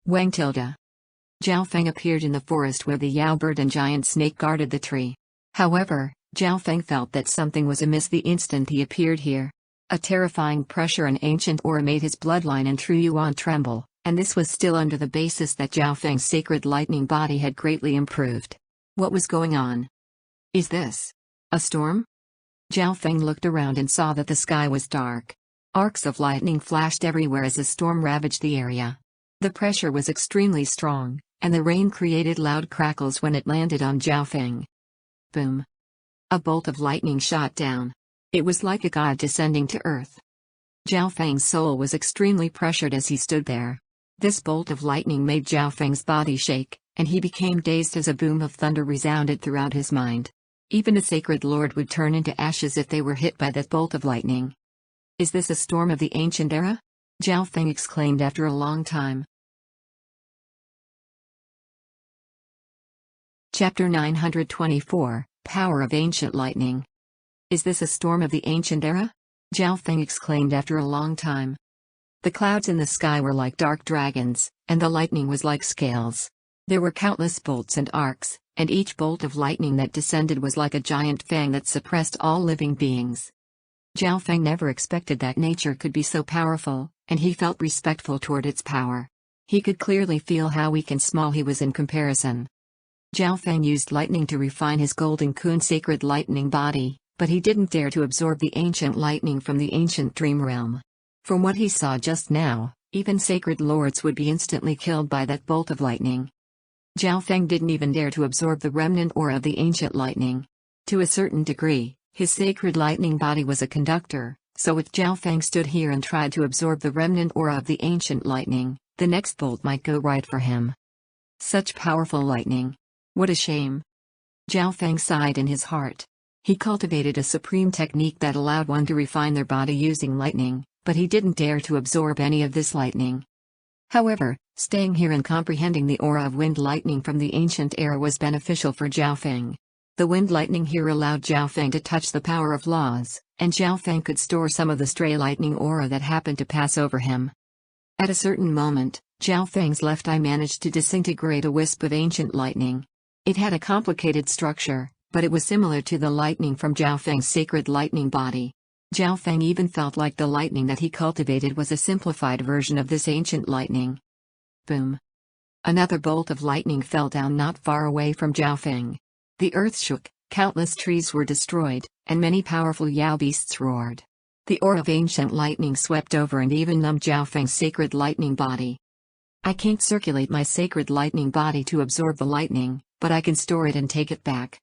Zhao Feng appeared in the forest where the yowbird and giant snake guarded the tree. However, Zhao Feng felt that something was amiss the instant he appeared here. A terrifying pressure and ancient aura made his bloodline and true yuan tremble, and this was still under the basis that Zhao Feng's sacred lightning body had greatly improved. What was going on? Is this a storm? Zhao Feng looked around and saw that the sky was dark. Arcs of lightning flashed everywhere as a storm ravaged the area. The pressure was extremely strong, and the rain created loud crackles when it landed on Zhao Feng. Boom. A bolt of lightning shot down. It was like a god descending to earth. Zhao Feng's soul was extremely pressured as he stood there. This bolt of lightning made Zhao Feng's body shake, and he became dazed as a boom of thunder resounded throughout his mind. Even a sacred lord would turn into ashes if they were hit by that bolt of lightning. Is this a storm of the ancient era? Zhao Feng exclaimed after a long time. Chapter 924, Power of Ancient Lightning. Is this a storm of the ancient era? Zhao Feng exclaimed after a long time. The clouds in the sky were like dark dragons, and the lightning was like scales. There were countless bolts and arcs, and each bolt of lightning that descended was like a giant fang that suppressed all living beings. Zhao Feng never expected that nature could be so powerful, and he felt respectful toward its power. He could clearly feel how weak and small he was in comparison. Zhao Feng used lightning to refine his golden kun sacred lightning body, but he didn't dare to absorb the ancient lightning from the ancient dream realm. From what he saw just now, even sacred lords would be instantly killed by that bolt of lightning. Zhao Feng didn't even dare to absorb the remnant aura of the ancient lightning. To a certain degree, his sacred lightning body was a conductor, so if Zhao Feng stood here and tried to absorb the remnant aura of the ancient lightning, the next bolt might go right for him. Such powerful lightning. What a shame. Zhao Feng sighed in his heart. He cultivated a supreme technique that allowed one to refine their body using lightning, but he didn't dare to absorb any of this lightning. However, staying here and comprehending the aura of wind lightning from the ancient era was beneficial for Zhao Feng. The wind lightning here allowed Zhao Feng to touch the power of laws, and Zhao Feng could store some of the stray lightning aura that happened to pass over him. At a certain moment, Zhao Feng's left eye managed to disintegrate a wisp of ancient lightning. It had a complicated structure, but it was similar to the lightning from Zhao Feng's sacred lightning body. Zhao Feng even felt like the lightning that he cultivated was a simplified version of this ancient lightning. Boom! Another bolt of lightning fell down not far away from Zhao Feng. The earth shook, countless trees were destroyed, and many powerful Yao beasts roared. The aura of ancient lightning swept over and even numbed Zhao Feng's sacred lightning body. I can't circulate my sacred lightning body to absorb the lightning, but I can store it and take it back.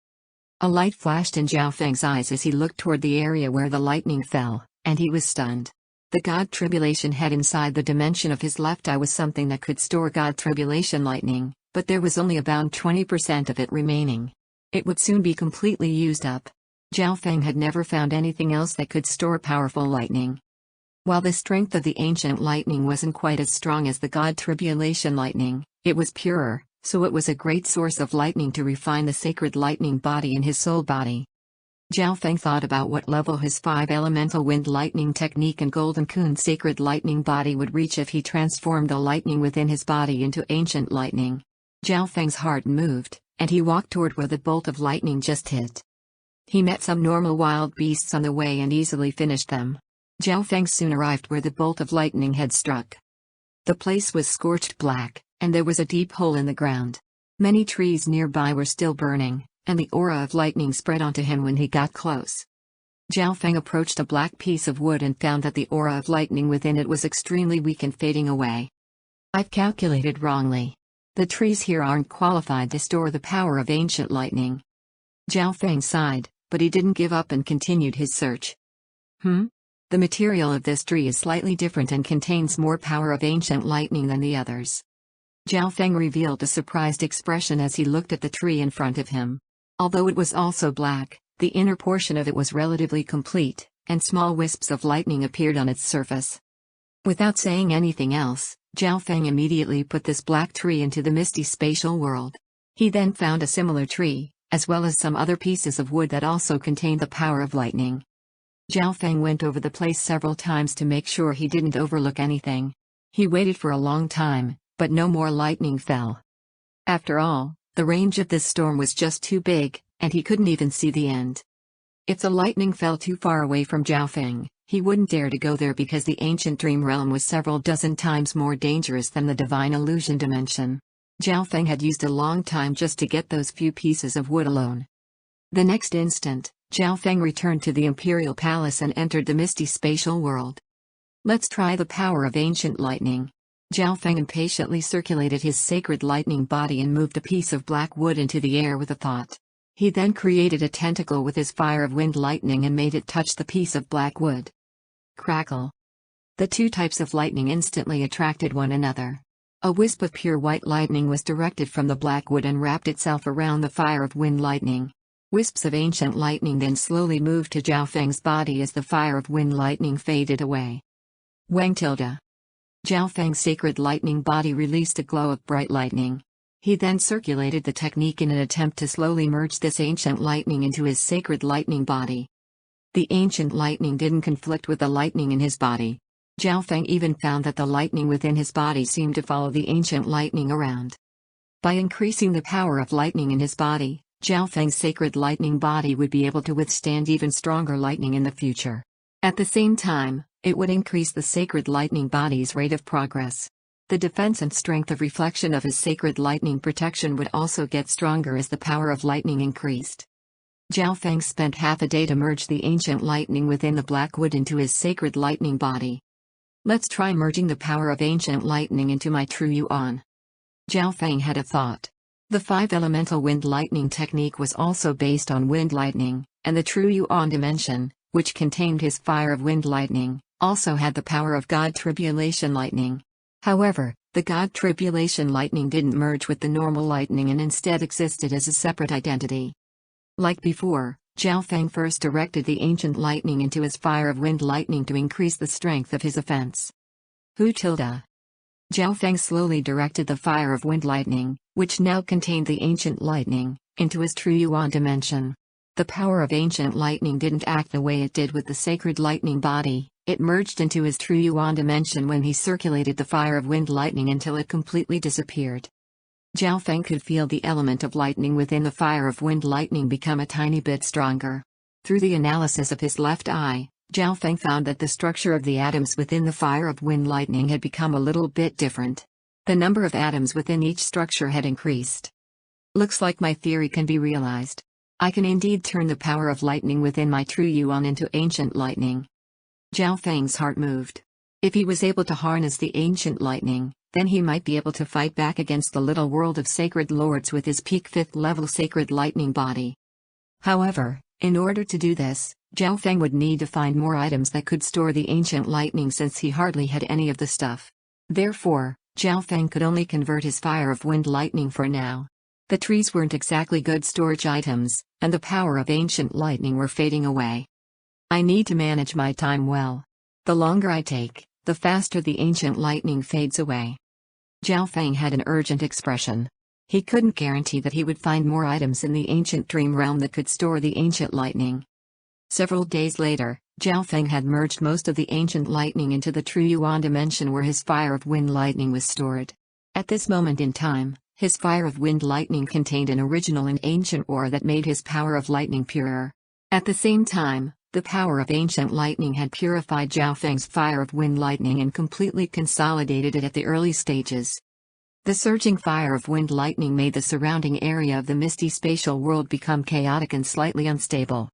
A light flashed in Zhao Feng's eyes as he looked toward the area where the lightning fell, and he was stunned. The God Tribulation head inside the dimension of his left eye was something that could store God Tribulation lightning, but there was only about 20% of it remaining. It would soon be completely used up. Zhao Feng had never found anything else that could store powerful lightning. While the strength of the ancient lightning wasn't quite as strong as the God Tribulation lightning, it was purer, so it was a great source of lightning to refine the sacred lightning body in his soul body. Zhao Feng thought about what level his 5-elemental wind lightning technique and Golden Kun sacred lightning body would reach if he transformed the lightning within his body into ancient lightning. Zhao Feng's heart moved, and he walked toward where the bolt of lightning just hit. He met some normal wild beasts on the way and easily finished them. Zhao Feng soon arrived where the bolt of lightning had struck. The place was scorched black, and there was a deep hole in the ground. Many trees nearby were still burning, and the aura of lightning spread onto him when he got close. Zhao Feng approached a black piece of wood and found that the aura of lightning within it was extremely weak and fading away. I've calculated wrongly. The trees here aren't qualified to store the power of ancient lightning. Zhao Feng sighed, but he didn't give up and continued his search. The material of this tree is slightly different and contains more power of ancient lightning than the others. Zhao Feng revealed a surprised expression as he looked at the tree in front of him. Although it was also black, the inner portion of it was relatively complete, and small wisps of lightning appeared on its surface. Without saying anything else, Zhao Feng immediately put this black tree into the misty spatial world. He then found a similar tree, as well as some other pieces of wood that also contained the power of lightning. Zhao Feng went over the place several times to make sure he didn't overlook anything. He waited for a long time, but no more lightning fell. After all, the range of this storm was just too big, and he couldn't even see the end. If the lightning fell too far away from Zhao Feng, he wouldn't dare to go there because the ancient dream realm was several dozen times more dangerous than the divine illusion dimension. Zhao Feng had used a long time just to get those few pieces of wood alone. The next instant, Zhao Feng returned to the imperial palace and entered the misty spatial world. Let's try the power of ancient lightning. Zhao Feng impatiently circulated his sacred lightning body and moved a piece of black wood into the air with a thought. He then created a tentacle with his fire of wind lightning and made it touch the piece of black wood. Crackle. The two types of lightning instantly attracted one another. A wisp of pure white lightning was directed from the black wood and wrapped itself around the fire of wind lightning. Wisps of ancient lightning then slowly moved to Zhao Feng's body as the fire of wind lightning faded away. Wang tilde. Zhao Feng's sacred lightning body released a glow of bright lightning. He then circulated the technique in an attempt to slowly merge this ancient lightning into his sacred lightning body. The ancient lightning didn't conflict with the lightning in his body. Zhao Feng even found that the lightning within his body seemed to follow the ancient lightning around. By increasing the power of lightning in his body, Zhao Feng's sacred lightning body would be able to withstand even stronger lightning in the future. At the same time, it would increase the sacred lightning body's rate of progress. The defense and strength of reflection of his sacred lightning protection would also get stronger as the power of lightning increased. Zhao Feng spent half a day to merge the ancient lightning within the black wood into his sacred lightning body. Let's try merging the power of ancient lightning into my true yuan. Zhao Feng had a thought. The 5-elemental wind lightning technique was also based on wind lightning, and the true yuan dimension, which contained his fire of wind lightning, also had the power of God tribulation lightning. However, the God tribulation lightning didn't merge with the normal lightning and instead existed as a separate identity. Like before, Zhao Feng first directed the ancient lightning into his fire of wind lightning to increase the strength of his offense. Zhao Feng slowly directed the fire of wind lightning, which now contained the ancient lightning, into his true yuan dimension. The power of ancient lightning didn't act the way it did with the sacred lightning body. It merged into his true yuan dimension when he circulated the fire of wind lightning until it completely disappeared. Zhao Feng could feel the element of lightning within the fire of wind lightning become a tiny bit stronger. Through the analysis of his left eye, Zhao Feng found that the structure of the atoms within the fire of wind lightning had become a little bit different. The number of atoms within each structure had increased. Looks like my theory can be realized. I can indeed turn the power of lightning within my true yuan into ancient lightning. Zhao Feng's heart moved. If he was able to harness the ancient lightning, then he might be able to fight back against the little world of sacred lords with his peak 5th level sacred lightning body. However, in order to do this, Zhao Feng would need to find more items that could store the ancient lightning since he hardly had any of the stuff. Therefore, Zhao Feng could only convert his fire of wind lightning for now. The trees weren't exactly good storage items, and the power of ancient lightning were fading away. I need to manage my time well. The longer I take, the faster the ancient lightning fades away. Zhao Feng had an urgent expression. He couldn't guarantee that he would find more items in the ancient dream realm that could store the ancient lightning. Several days later, Zhao Feng had merged most of the ancient lightning into the true yuan dimension where his fire of wind lightning was stored. At this moment in time, his fire of wind lightning contained an original and ancient ore that made his power of lightning purer. At the same time, the power of ancient lightning had purified Zhao Feng's fire of wind lightning and completely consolidated it at the early stages. The surging fire of wind lightning made the surrounding area of the misty spatial world become chaotic and slightly unstable.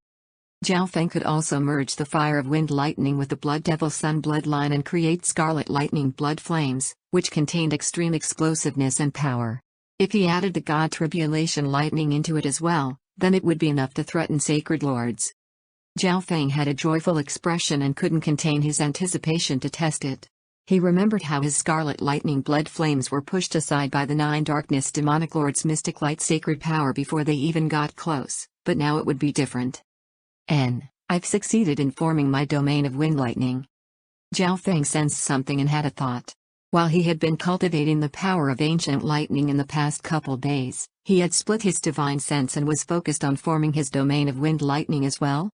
Zhao Feng could also merge the fire of wind lightning with the Blood Devil Sun bloodline and create scarlet lightning blood flames, which contained extreme explosiveness and power. If he added the God tribulation lightning into it as well, then it would be enough to threaten sacred lords. Zhao Feng had a joyful expression and couldn't contain his anticipation to test it. He remembered how his scarlet lightning blood flames were pushed aside by the 9 darkness demonic lords' mystic light sacred power before they even got close, but now it would be different. I've succeeded in forming my domain of wind lightning. Zhao Feng sensed something and had a thought. While he had been cultivating the power of ancient lightning in the past couple days, he had split his divine sense and was focused on forming his domain of wind lightning as well.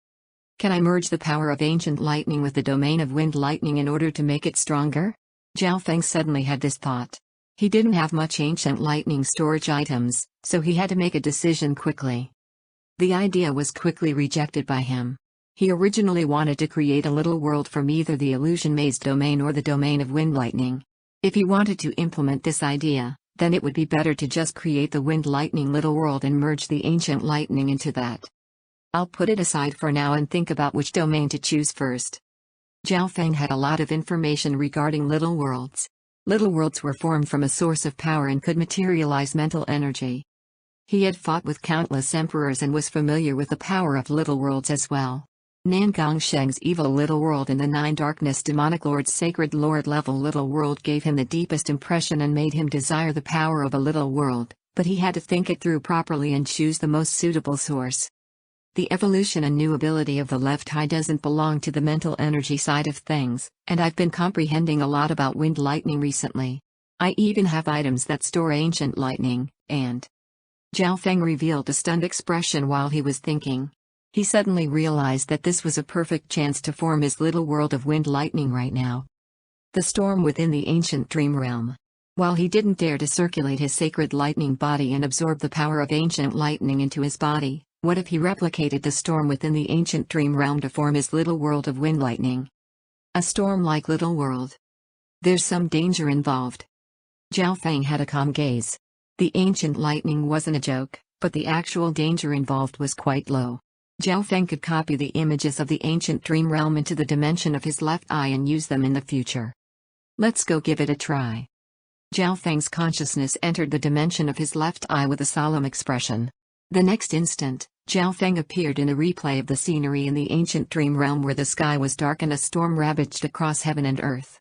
Can I merge the power of ancient lightning with the domain of wind lightning in order to make it stronger? Zhao Feng suddenly had this thought. He didn't have much ancient lightning storage items, so he had to make a decision quickly. The idea was quickly rejected by him. He originally wanted to create a little world from either the illusion maze domain or the domain of wind lightning. If he wanted to implement this idea, then it would be better to just create the wind lightning little world and merge the ancient lightning into that. I'll put it aside for now and think about which domain to choose first. Zhao Feng had a lot of information regarding little worlds. Little worlds were formed from a source of power and could materialize mental energy. He had fought with countless emperors and was familiar with the power of little worlds as well. Nangong Sheng's evil little world and the 9 darkness demonic lord's sacred lord level little world gave him the deepest impression and made him desire the power of a little world, but he had to think it through properly and choose the most suitable source. The evolution and new ability of the left eye doesn't belong to the mental energy side of things, and I've been comprehending a lot about wind lightning recently. I even have items that store ancient lightning, and... Zhao Feng revealed a stunned expression while he was thinking. He suddenly realized that this was a perfect chance to form his little world of wind lightning right now. The storm within the ancient dream realm. While he didn't dare to circulate his sacred lightning body and absorb the power of ancient lightning into his body, what if he replicated the storm within the ancient dream realm to form his little world of wind lightning? A storm-like little world. There's some danger involved. Zhao Feng had a calm gaze. The ancient lightning wasn't a joke, but the actual danger involved was quite low. Jiao Feng could copy the images of the ancient dream realm into the dimension of his left eye and use them in the future. Let's go give it a try. Jiao Feng's consciousness entered the dimension of his left eye with a solemn expression. The next instant, Jiao Feng appeared in a replay of the scenery in the ancient dream realm where the sky was dark and a storm ravaged across heaven and earth.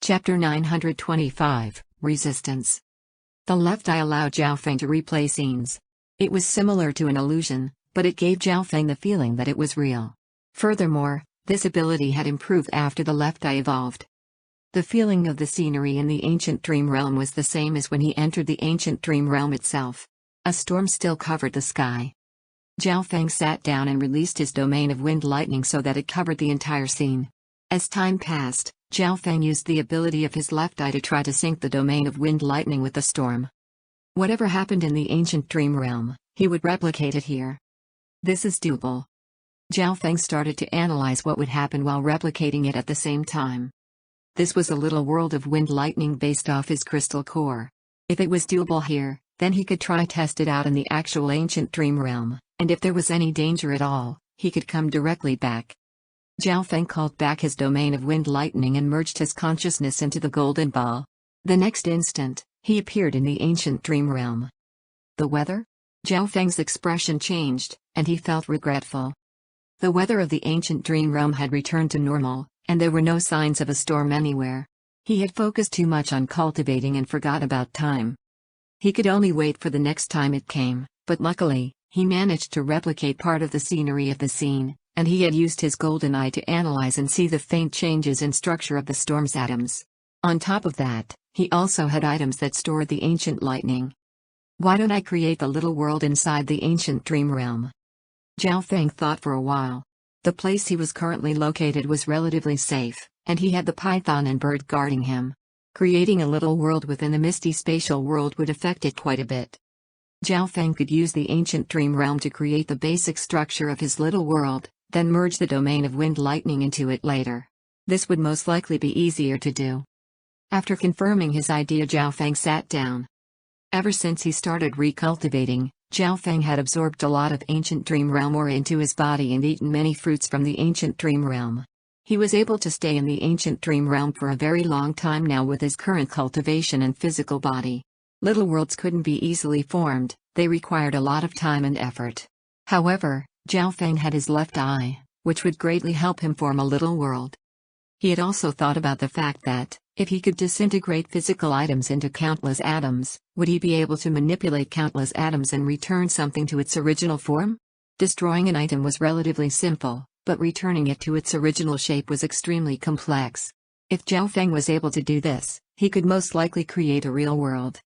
Chapter 925, Resistance. The left eye allowed Jiao Feng to replay scenes. It was similar to an illusion, but it gave Jiao Feng the feeling that it was real. Furthermore, this ability had improved after the left eye evolved. The feeling of the scenery in the ancient dream realm was the same as when he entered the ancient dream realm itself. A storm still covered the sky. Jiao Feng sat down and released his domain of wind lightning so that it covered the entire scene. As time passed, Jiao Feng used the ability of his left eye to try to sync the domain of wind lightning with the storm. Whatever happened in the ancient dream realm, he would replicate it here. This is doable. Jiao Feng started to analyze what would happen while replicating it at the same time. This was a little world of wind lightning based off his crystal core. If it was doable here, then he could try test it out in the actual ancient dream realm, and if there was any danger at all, he could come directly back. Jiao Feng called back his domain of wind lightning and merged his consciousness into the golden ball. The next instant, he appeared in the ancient dream realm. The weather? Jiao Feng's expression changed, and he felt regretful. The weather of the ancient dream realm had returned to normal, and there were no signs of a storm anywhere. He had focused too much on cultivating and forgot about time. He could only wait for the next time it came, but luckily, he managed to replicate part of the scenery of the scene, and he had used his golden eye to analyze and see the faint changes in structure of the storm's atoms. On top of that, he also had items that stored the ancient lightning. Why don't I create the little world inside the ancient dream realm? Jiao Feng thought for a while. The place he was currently located was relatively safe, and he had the python and bird guarding him. Creating a little world within the misty spatial world would affect it quite a bit. Jiao Feng could use the ancient dream realm to create the basic structure of his little world, then merge the domain of wind lightning into it later. This would most likely be easier to do. After confirming his idea, Jiao Feng sat down. Ever since he started recultivating, Jiao Feng had absorbed a lot of ancient dream realm aura into his body and eaten many fruits from the ancient dream realm. He was able to stay in the ancient dream realm for a very long time now with his current cultivation and physical body. Little worlds couldn't be easily formed, they required a lot of time and effort. However, Jiao Feng had his left eye, which would greatly help him form a little world. He had also thought about the fact that, if he could disintegrate physical items into countless atoms, would he be able to manipulate countless atoms and return something to its original form? Destroying an item was relatively simple, but returning it to its original shape was extremely complex. If Jiao Feng was able to do this, he could most likely create a real world.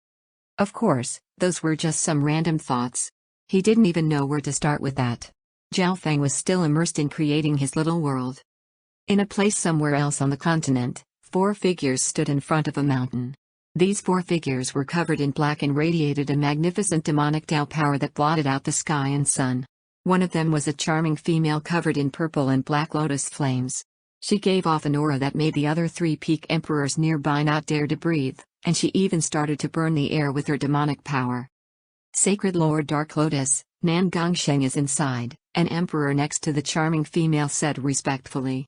Of course, those were just some random thoughts. He didn't even know where to start with that. Jiao Feng was still immersed in creating his little world. In a place somewhere else on the continent, 4 figures stood in front of a mountain. These 4 figures were covered in black and radiated a magnificent demonic Tao power that blotted out the sky and sun. One of them was a charming female covered in purple and black lotus flames. She gave off an aura that made the other 3 peak emperors nearby not dare to breathe, and she even started to burn the air with her demonic power. Sacred Lord Dark Lotus, Nan Gongsheng is inside, an emperor next to the charming female said respectfully.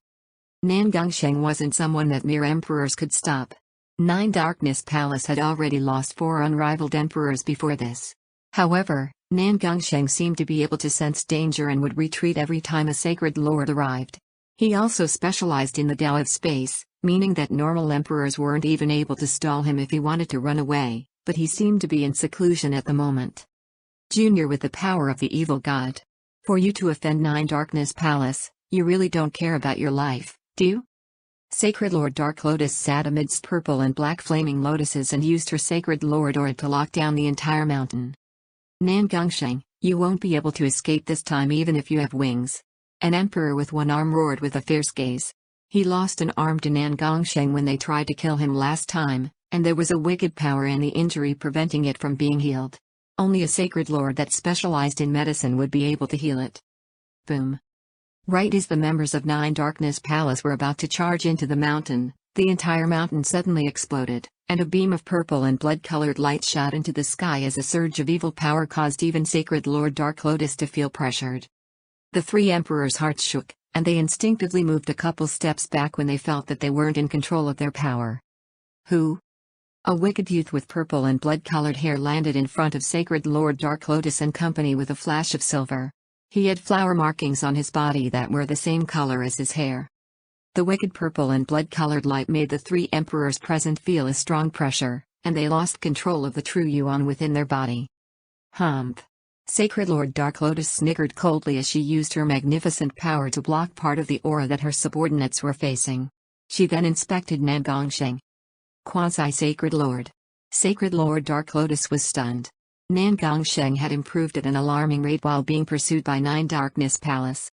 Nan Gongsheng wasn't someone that mere emperors could stop. 9 Darkness Palace had already lost 4 unrivaled emperors before this. However, Nan Gongsheng seemed to be able to sense danger and would retreat every time a sacred lord arrived. He also specialized in the Tao of space, meaning that normal emperors weren't even able to stall him if he wanted to run away, but he seemed to be in seclusion at the moment. Junior with the power of the evil god. For you to offend 9 Darkness Palace, you really don't care about your life, do you? Sacred Lord Dark Lotus sat amidst purple and black flaming lotuses and used her Sacred Lord aura to lock down the entire mountain. Nan Gongsheng, you won't be able to escape this time even if you have wings. An emperor with one arm roared with a fierce gaze. He lost an arm to Nan Gongsheng when they tried to kill him last time, and there was a wicked power in the injury preventing it from being healed. Only a Sacred Lord that specialized in medicine would be able to heal it. Boom. Right as the members of 9 Darkness Palace were about to charge into the mountain, the entire mountain suddenly exploded, and a beam of purple and blood-colored light shot into the sky as a surge of evil power caused even Sacred Lord Dark Lotus to feel pressured. The three emperors' hearts shook, and they instinctively moved a couple steps back when they felt that they weren't in control of their power. Who? A wicked youth with purple and blood-colored hair landed in front of Sacred Lord Dark Lotus and company with a flash of silver. He had flower markings on his body that were the same color as his hair. The wicked purple and blood-colored light made the three emperors present feel a strong pressure, and they lost control of the true yuan within their body. Humph! Sacred Lord Dark Lotus sniggered coldly as she used her magnificent power to block part of the aura that her subordinates were facing. She then inspected Nangongsheng. Quasi-Sacred Lord. Sacred Lord Dark Lotus was stunned. Nangongsheng had improved at an alarming rate while being pursued by 9 Darkness Palace.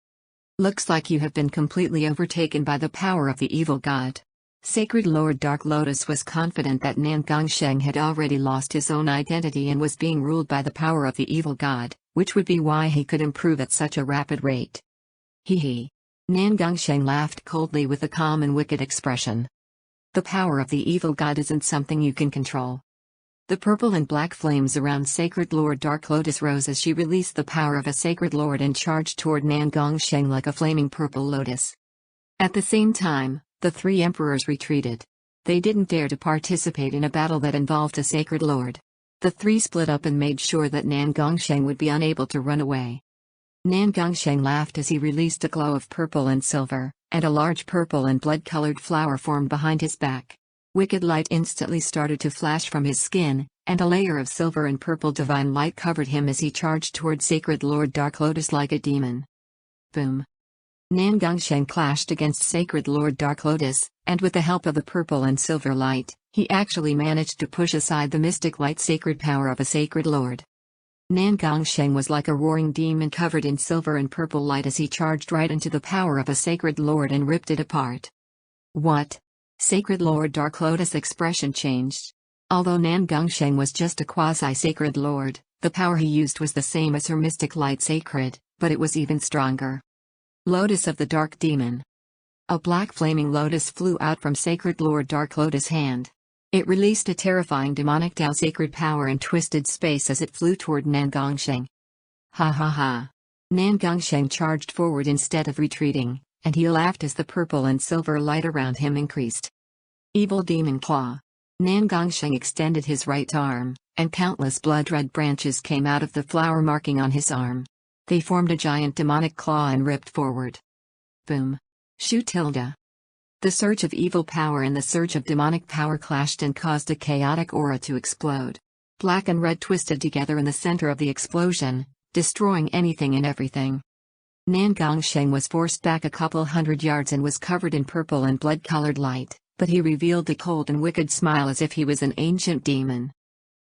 Looks like you have been completely overtaken by the power of the evil god. Sacred Lord Dark Lotus was confident that Nangongsheng had already lost his own identity and was being ruled by the power of the evil god, which would be why he could improve at such a rapid rate. Hee. Nangongsheng laughed coldly with a calm and wicked expression. The power of the evil god isn't something you can control. The purple and black flames around Sacred Lord Dark Lotus rose as she released the power of a Sacred Lord and charged toward Nangongsheng like a flaming purple lotus. At the same time, the three emperors retreated. They didn't dare to participate in a battle that involved a Sacred Lord. The three split up and made sure that Nangongsheng would be unable to run away. Nangongsheng laughed as he released a glow of purple and silver, and a large purple and blood-colored flower formed behind his back. Wicked light instantly started to flash from his skin, and a layer of silver and purple divine light covered him as he charged toward Sacred Lord Dark Lotus like a demon. Boom! Nangongsheng clashed against Sacred Lord Dark Lotus, and with the help of the purple and silver light, he actually managed to push aside the mystic light sacred power of a Sacred Lord. Nangongsheng was like a roaring demon covered in silver and purple light as he charged right into the power of a Sacred Lord and ripped it apart. What? Sacred Lord Dark Lotus' expression changed. Although Nangongsheng was just a quasi-Sacred Lord, the power he used was the same as her mystic light sacred, but it was even stronger. Lotus of the Dark Demon. A black flaming lotus flew out from Sacred Lord Dark Lotus' hand. It released a terrifying demonic Tao sacred power and twisted space as it flew toward Nangongsheng. Ha ha ha. Nangongsheng charged forward instead of retreating, and he laughed as the purple and silver light around him increased. Evil Demon Claw. Nangongsheng extended his right arm, and countless blood-red branches came out of the flower marking on his arm. They formed a giant demonic claw and ripped forward. Boom. Shu tilde. The surge of evil power and the surge of demonic power clashed and caused a chaotic aura to explode. Black and red twisted together in the center of the explosion, destroying anything and everything. Nangongsheng was forced back a couple hundred yards and was covered in purple and blood-colored light, but he revealed a cold and wicked smile as if he was an ancient demon.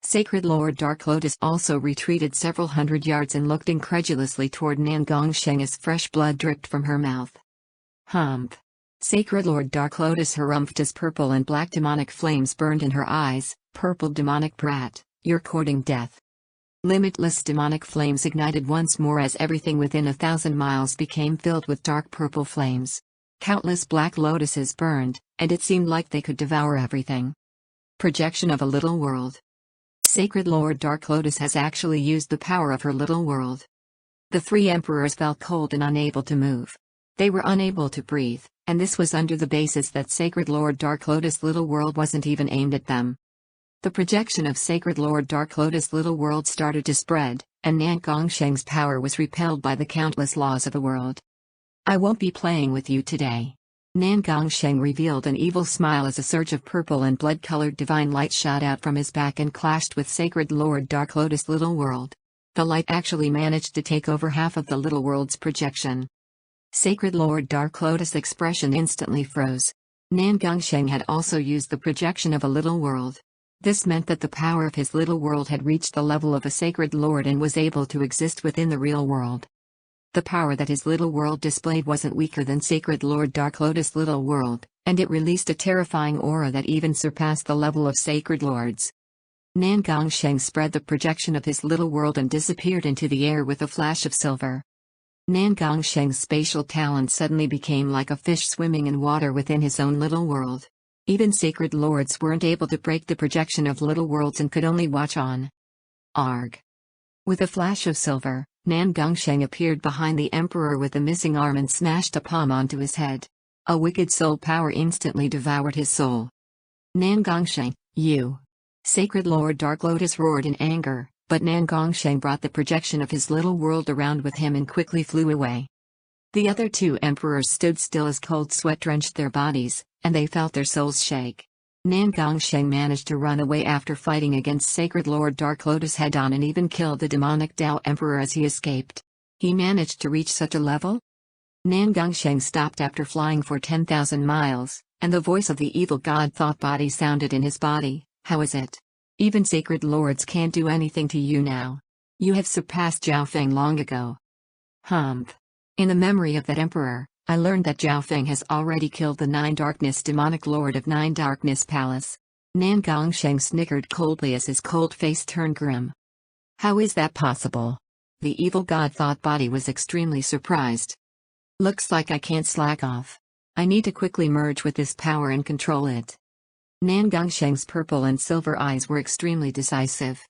Sacred Lord Dark Lotus also retreated several hundred yards and looked incredulously toward Nangongsheng as fresh blood dripped from her mouth. Humph! Sacred Lord Dark Lotus harumphed as purple and black demonic flames burned in her eyes. Purple demonic brat, you're courting death. Limitless demonic flames ignited once more as everything within 1,000 miles became filled with dark purple flames. Countless black lotuses burned, and it seemed like they could devour everything. Projection of a little world. Sacred Lord Dark Lotus has actually used the power of her little world. The three emperors felt cold and unable to move. They were unable to breathe, and this was under the basis that Sacred Lord Dark Lotus' little world wasn't even aimed at them. The projection of Sacred Lord Dark Lotus' little world started to spread, and Nangongsheng's power was repelled by the countless laws of the world. I won't be playing with you today. Nangongsheng revealed an evil smile as a surge of purple and blood-colored divine light shot out from his back and clashed with Sacred Lord Dark Lotus' little world. The light actually managed to take over half of the little world's projection. Sacred Lord Dark Lotus' expression instantly froze. Nangongsheng had also used the projection of a little world. This meant that the power of his little world had reached the level of a Sacred Lord and was able to exist within the real world. The power that his little world displayed wasn't weaker than Sacred Lord Dark Lotus' little world, and it released a terrifying aura that even surpassed the level of Sacred Lords. Nangongsheng spread the projection of his little world and disappeared into the air with a flash of silver. Nangongsheng's spatial talent suddenly became like a fish swimming in water within his own little world. Even sacred lords weren't able to break the projection of little worlds and could only watch on. Arg. With a flash of silver, Nan Gongsheng appeared behind the emperor with the missing arm and smashed a palm onto his head. A wicked soul power instantly devoured his soul. Nan Gongsheng, you! Sacred Lord Dark Lotus roared in anger, but Nan Gongsheng brought the projection of his little world around with him and quickly flew away. The other two emperors stood still as cold sweat drenched their bodies, and they felt their souls shake. Nan Gongsheng managed to run away after fighting against Sacred Lord Dark Lotus head-on and even killed the demonic Tao Emperor as he escaped. He managed to reach such a level? Nan Gongsheng stopped after flying for 10,000 miles, and the voice of the evil god thought body sounded in his body. How is it? Even sacred lords can't do anything to you now. You have surpassed Zhao Feng long ago. Humph. In the memory of that emperor, I learned that Zhao Feng has already killed the Nine Darkness demonic lord of Nine Darkness Palace. Nan Gongsheng snickered coldly as his cold face turned grim. How is that possible? The evil god thought body was extremely surprised. Looks like I can't slack off. I need to quickly merge with this power and control it. Nan Gongsheng's purple and silver eyes were extremely decisive.